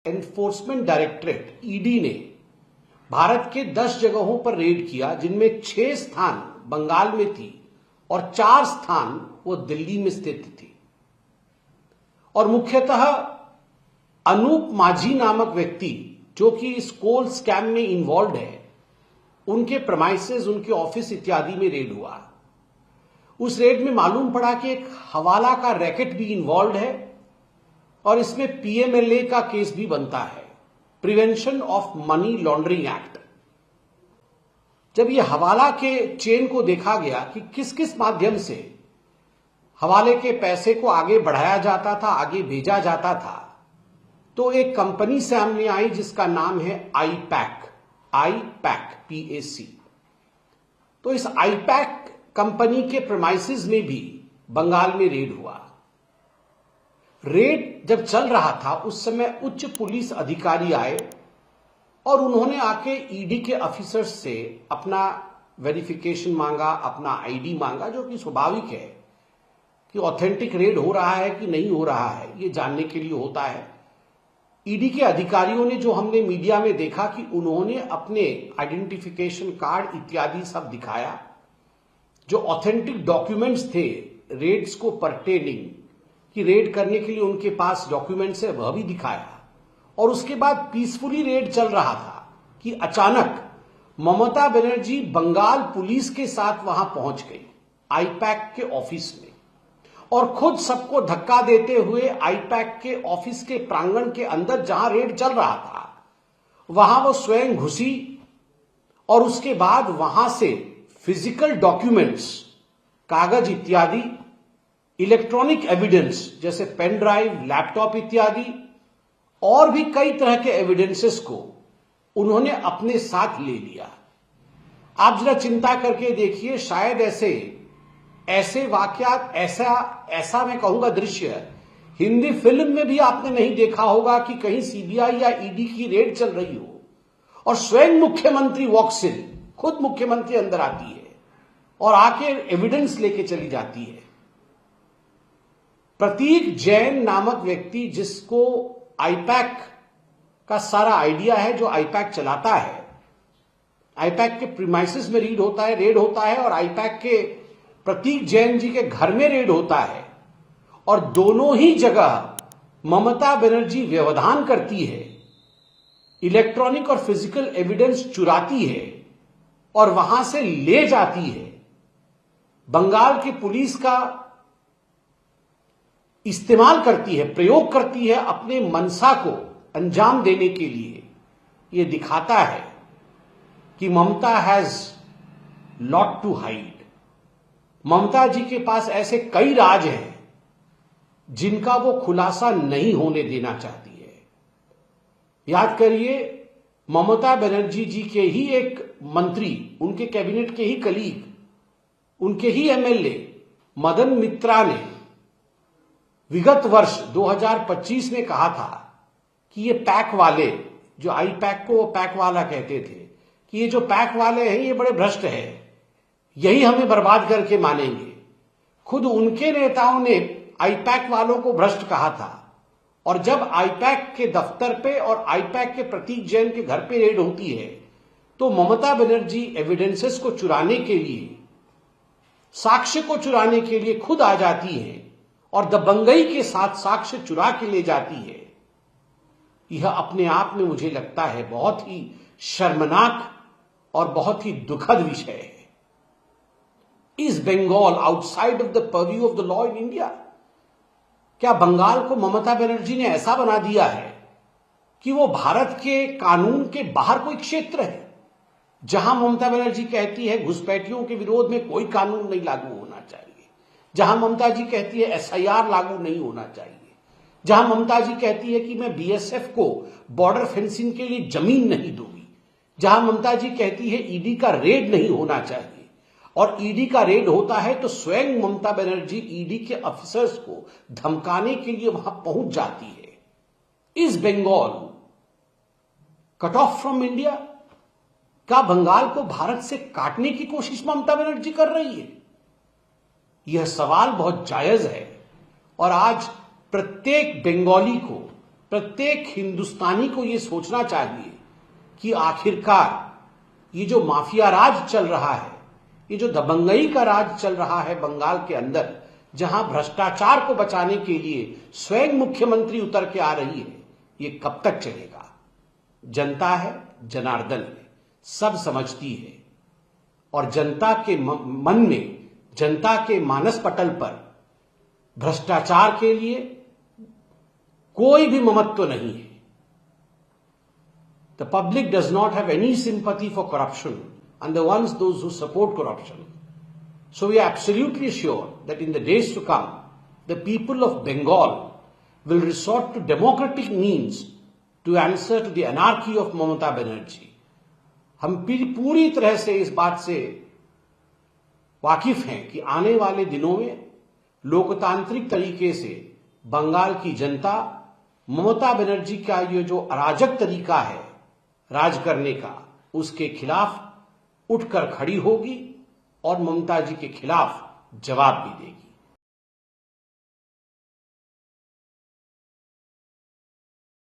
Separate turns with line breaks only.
Enforcement directorate ED ने भारत के 10 जगहों पर रेड किया, जिनमें 6 स्थान बंगाल में थी और 4 स्थान वो दिल्ली में स्थित थी। और मुख्यतः अनूप माझी नामक व्यक्ति, जो कि इस कोल स्कैम में इन्वॉल्व है, उनके प्रेमाइसेस, उनके ऑफिस इत्यादि में रेड हुआ। उस रेड में मालूम पड़ा कि एक हवाला का रैकेट भी इन्वॉल्व है और इसमें पीएमएलए का केस भी बनता है, prevention of money laundering act. जब यह हवाला के चेन को देखा गया कि किस किस माध्यम से हवाले के पैसे को आगे बढ़ाया जाता था, आगे भेजा जाता था, तो एक कंपनी सामने आई जिसका नाम है आईपैक, PAC। तो इस आईपैक कंपनी के प्रेमाइसेस में भी बंगाल में रेड हुआ। रेड जब चल रहा था उस समय उच्च पुलिस अधिकारी आए और उन्होंने आके ईडी के ऑफिसर्स से अपना वेरिफिकेशन मांगा, अपना आईडी मांगा, जो कि स्वाभाविक है कि ऑथेंटिक रेड हो रहा है कि नहीं हो रहा है, ये जानने के लिए होता है। ईडी के अधिकारियों ने, जो हमने मीडिया में देखा कि उन्होंने अपने आइडेंटिफिकेशन कार्ड इत्यादि सब दिखाया, जो ऑथेंटिक डॉक्यूमेंट्स थे रेड्स को परटेनिंग, कि रेड करने के लिए उनके पास डॉक्यूमेंट्स है, वह भी दिखाया। और उसके बाद पीसफुली रेड चल रहा था कि अचानक ममता बनर्जी बंगाल पुलिस के साथ वहां पहुंच गई आईपैक के ऑफिस में, और खुद सबको धक्का देते हुए आईपैक के ऑफिस के प्रांगण के अंदर जहां रेड चल रहा था वहां वो स्वयं घुसी और उसके बाद वहां से फिजिकल डॉक्यूमेंट्स, कागज इत्यादि, इलेक्ट्रॉनिक एविडेंस जैसे पेन ड्राइव, लैपटॉप इत्यादि, और भी कई तरह के एविडेंसेस को उन्होंने अपने साथ ले लिया। आप जरा चिंता करके देखिए, शायद ऐसे वाकयात, ऐसा मैं कहूंगा दृश्य हिंदी फिल्म में भी आपने नहीं देखा होगा कि कहीं सीबीआई या ईडी की रेड चल रही हो और स्वयं मुख्यमंत्री वॉक्स इन, खुद मुख्यमंत्री अंदर आती है और आके एविडेंस लेके चली जाती है। प्रतीक जैन नामक व्यक्ति, जिसको आईपैक का सारा आइडिया है, जो आईपैक चलाता है, आईपैक के प्रीमाइसेस में रेड होता है और आईपैक के प्रतीक जैन जी के घर में रेड होता है, और दोनों ही जगह ममता बनर्जी व्यवधान करती है, इलेक्ट्रॉनिक और फिजिकल एविडेंस चुराती है और वहां से ले जाती है। बंगाल की पुलिस का इस्तेमाल करती है, प्रयोग करती है अपने मनसा को अंजाम देने के लिए। यह दिखाता है कि ममता हैज लॉट टू हाइड। ममता जी के पास ऐसे कई राज हैं जिनका वो खुलासा नहीं होने देना चाहती है। याद करिए, ममता बनर्जी जी के ही एक मंत्री, उनके कैबिनेट के ही कलीग, उनके ही एमएलए मदन मित्रा ने विगत वर्ष 2025 में कहा था कि ये पैक वाले, जो आईपैक को वो पैक वाला कहते थे, कि ये जो पैक वाले हैं ये बड़े भ्रष्ट हैं, यही हमें बर्बाद करके मानेंगे। खुद उनके नेताओं ने आईपैक वालों को भ्रष्ट कहा था। और जब आईपैक के दफ्तर पे और आईपैक के प्रतीक जैन के घर पे रेड होती है तो ममता बनर्जी एविडेंसेस को चुराने के लिए, साक्ष्य को चुराने के लिए खुद आ जाती है और दबंगई के साथ साक्ष्य चुरा के ले जाती है। यह अपने आप में मुझे लगता है बहुत ही शर्मनाक और बहुत ही दुखद विषय है। Is Bengal outside of the purview of the law in India? क्या बंगाल को ममता बनर्जी ने ऐसा बना दिया है कि वो भारत के कानून के बाहर कोई क्षेत्र है? जहां ममता बनर्जी कहती है घुसपैठियों के विरोध में कोई कानून नहीं लागू होना चाहिए, जहां ममता जी कहती है एसआईआर लागू नहीं होना चाहिए, जहां ममता जी कहती है कि मैं बीएसएफ को बॉर्डर फेंसिंग के लिए जमीन नहीं दूंगी, जहां ममता जी कहती है ईडी का रेड नहीं होना चाहिए, और ईडी का रेड होता है तो स्वयं ममता बनर्जी ईडी के ऑफिसर्स को धमकाने के लिए वहां पहुंच जाती है। Is Bengal cut off from India? क्या बंगाल को भारत से काटने की कोशिश ममता बनर्जी कर रही है? यह सवाल बहुत जायज है और आज प्रत्येक बंगाली को प्रत्येक हिंदुस्तानी को यह सोचना चाहिए कि आखिरकार ये जो माफिया राज चल रहा है, ये जो दबंगई का राज चल रहा है बंगाल के अंदर, जहां भ्रष्टाचार को बचाने के लिए स्वयं मुख्यमंत्री उतर के आ रही है, ये कब तक चलेगा? जनता है, जनार्दन है, सब समझती है और जनता के मन में, जनता के मानस पटल पर भ्रष्टाचार के लिए कोई भी ममत्व नहीं है. The public does not have any sympathy for corruption and those who support corruption. So we are absolutely sure that in the days to come, the people of Bengal will resort to democratic means to answer to the anarchy of Mamata Banerjee. हम पूरी तरह से इस बात से वाकिफ हैं कि आने वाले दिनों में लोकतांत्रिक तरीके से बंगाल की जनता ममता बनर्जी का ये जो अराजक तरीका है राज करने का, उसके खिलाफ उठकर खड़ी होगी और ममता जी के खिलाफ जवाब भी देगी.